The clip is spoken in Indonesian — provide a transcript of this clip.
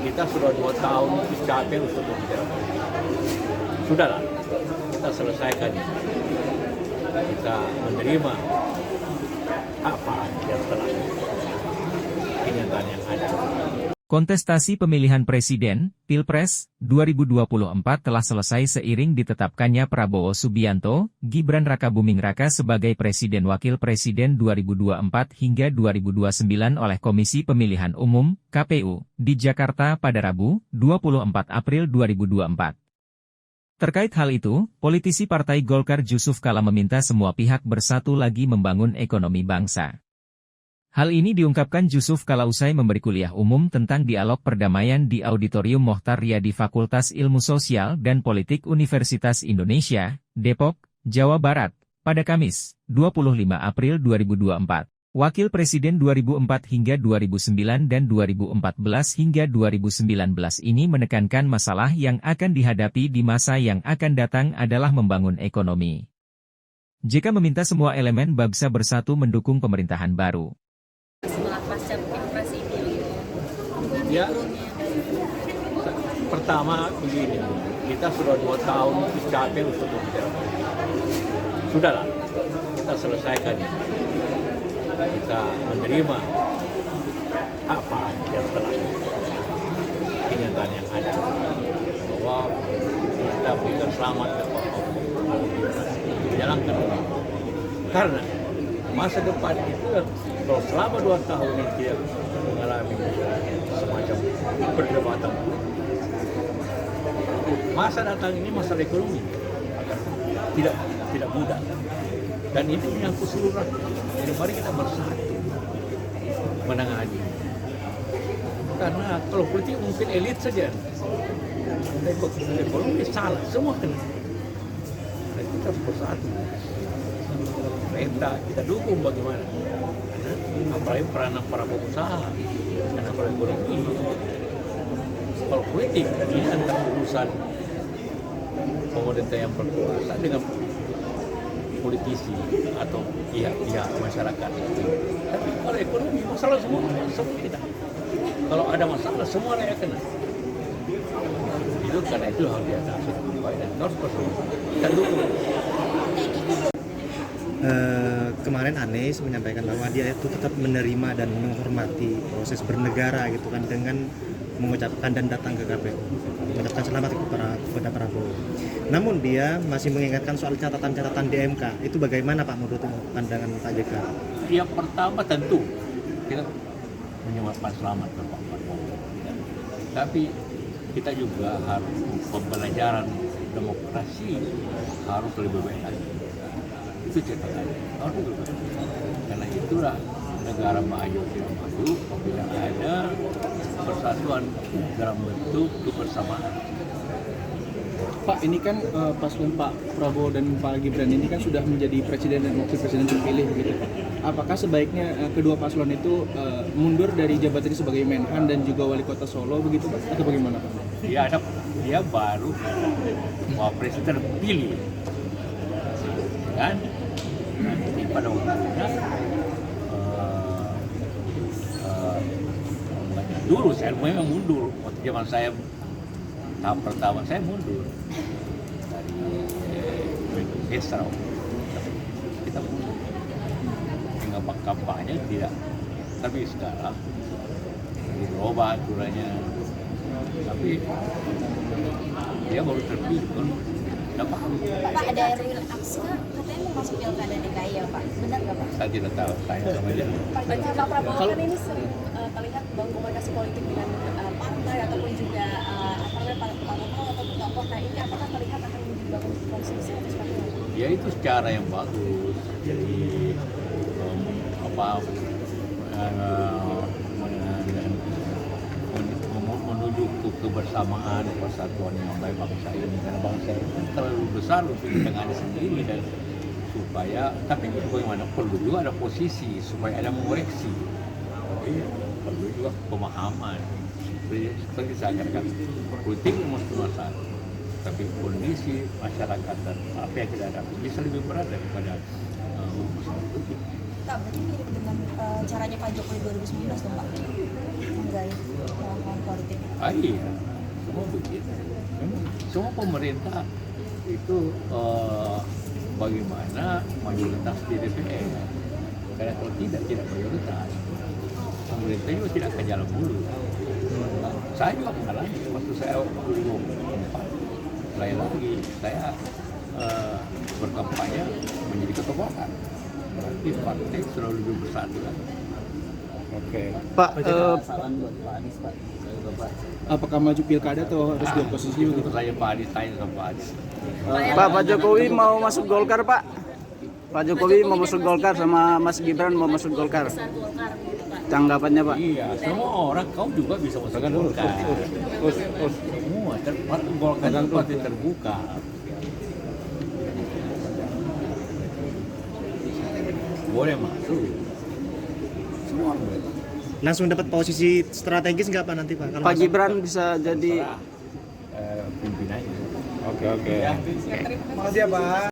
kita sudah 2 tahun capek untuk berbicara. Sudahlah, kita selesaikan ini. Kita menerima apa yang telah kenyataan yang ada. Kontestasi pemilihan presiden, Pilpres, 2024 telah selesai seiring ditetapkannya Prabowo Subianto, Gibran Rakabuming Raka sebagai Presiden Wakil Presiden 2024 hingga 2029 oleh Komisi Pemilihan Umum, KPU, di Jakarta pada Rabu, 24 April 2024. Terkait hal itu, politisi Partai Golkar Jusuf Kalla meminta semua pihak bersatu lagi membangun ekonomi bangsa. Hal ini diungkapkan Jusuf Kalla usai memberi kuliah umum tentang dialog perdamaian di Auditorium Mochtar Riyadi Fakultas Ilmu Sosial dan Politik Universitas Indonesia, Depok, Jawa Barat, pada Kamis, 25 April 2024. Wakil Presiden 2004 hingga 2009 dan 2014 hingga 2019 ini menekankan masalah yang akan dihadapi di masa yang akan datang adalah membangun ekonomi. JK meminta semua elemen bangsa bersatu mendukung pemerintahan baru. Pasca Pilpres ini Ya, pertama begini, kita sudah 2 tahun capek untuk berbicara. Sudahlah, kita selesaikan ini. Kita menerima apa yang telah kenyataan yang ada. Bahwa kita berikan selamat kepada menjalankan ini. Karena masa depan itu kalau selama 2 tahun ini dia mengalami semacam perdebatan, masa datang ini masalah ekonomi akan tidak mudah, dan ini menyangkut seluruh rakyat. Jadi mari kita bersatu menangani, karena kalau politik mungkin elit saja, ekonomi salah semua kena. Nah, kita harus bersatu. Kita dukung bagaimana, apalagi peranan para pengusaha, karena kalau ekonomi, kalau politik ini antara urusan pemerintah yang berkuasa dengan politisi atau pihak masyarakat. Tapi kalau ekonomi masalah semua kita. Kalau ada masalah semua yang kena. Itu karena itu harus diatasi dengan baik dan harus bersama. Kita dukung. Kemarin Anies menyampaikan bahwa dia itu tetap menerima dan menghormati proses bernegara gitu kan, dengan mengucapkan dan datang ke KPU mengucapkan selamat kepada Prabowo. Namun dia masih mengingatkan soal catatan-catatan di MK. Itu bagaimana Pak menurut pandangan Pak JK? Yang pertama tentu kita mengucapkan selamat kepada Pak Prabowo. Tapi kita juga harus pembelajaran demokrasi harus lebih baik lagi. Itu catatannya harus lebih baik. Karena itulah negara maju tidak maju apabila ada persatuan dalam bentuk kebersamaan. Pak, ini kan paslon Pak Prabowo dan Pak Gibran ini kan sudah menjadi presiden dan wakil presiden terpilih begitu. Apakah sebaiknya kedua paslon itu mundur dari jabatannya sebagai Menhan dan juga Wali Kota Solo begitu Pak? Atau bagaimana Pak? Dia baru wapres terpilih, kan? Nanti pada waktunya dulu saya memang mundur waktu zaman saya tahap pertama saya mundur dari Esra, kita mundur hingga kampanye tidak, tapi sekarang dirubah aturannya, tapi dia baru terpilih kan tidak paham. Pak, ada real aksi katanya mau masuk pilkada DKI ya Pak, benar nggak Pak? Saya tidak tahu, tanya sama dia. Pak Prabowo kan ini sering terlihat komunikasi politik dengan partai ataupun juga partai atau tokoh. Nah ini apakah terlihat akan dibangun konsumsi atau seperti apa? Ya itu cara yang bagus. Jadi menuju ke kebersamaan, persatuan yang baik bangsa ini, karena bangsa ini terlalu besar untuk ditangani sendiri, dan supaya tapi bagaimana perlu juga ada posisi supaya ada mengoreksi, tapi perlu juga pemahaman seperti saya katakan, politik nomor satu, tapi kondisi masyarakat dan apa yang kita hadapi bisa lebih berat daripada masalah politik. Kak, berarti mirip dengan caranya Pak Jokowi 2019 dong Pak? sebagai lawan politik? Iya, semua begitu. Semua pemerintah itu bagaimana mayoritas di DPR. Karena kalau tidak mayoritas, pemerintah juga tidak akan jalan mulu. Saya juga mengalami waktu saya 2004. Lain lagi, saya berkampanye menjadi ketua Golkar. Berarti partai selalu lebih bersatu kan. Oke. Pak, apakah maju pilkada atau harus di oposisi Itu begitu? saya Pak Adi tanya sama Pak Adi. Pak Jokowi mau masuk Golkar, Pak. Pak Jokowi mau masuk Golkar sama Mas Gibran mau masuk Golkar. Besar Golkar gitu Pak. Tanggapannya, Pak. Iya, semua orang kau juga bisa masuk Golkar. Semua partai Golkar itu partai terbuka. Boleh masuk. Semua orang boleh. Langsung dapat posisi strategis nggak Pak nanti Pak? Kalau Pak masuk? Gibran bisa jadi Pimpinannya. Oke. Ya. Siap, terima kasih. Makasih ya, Pak.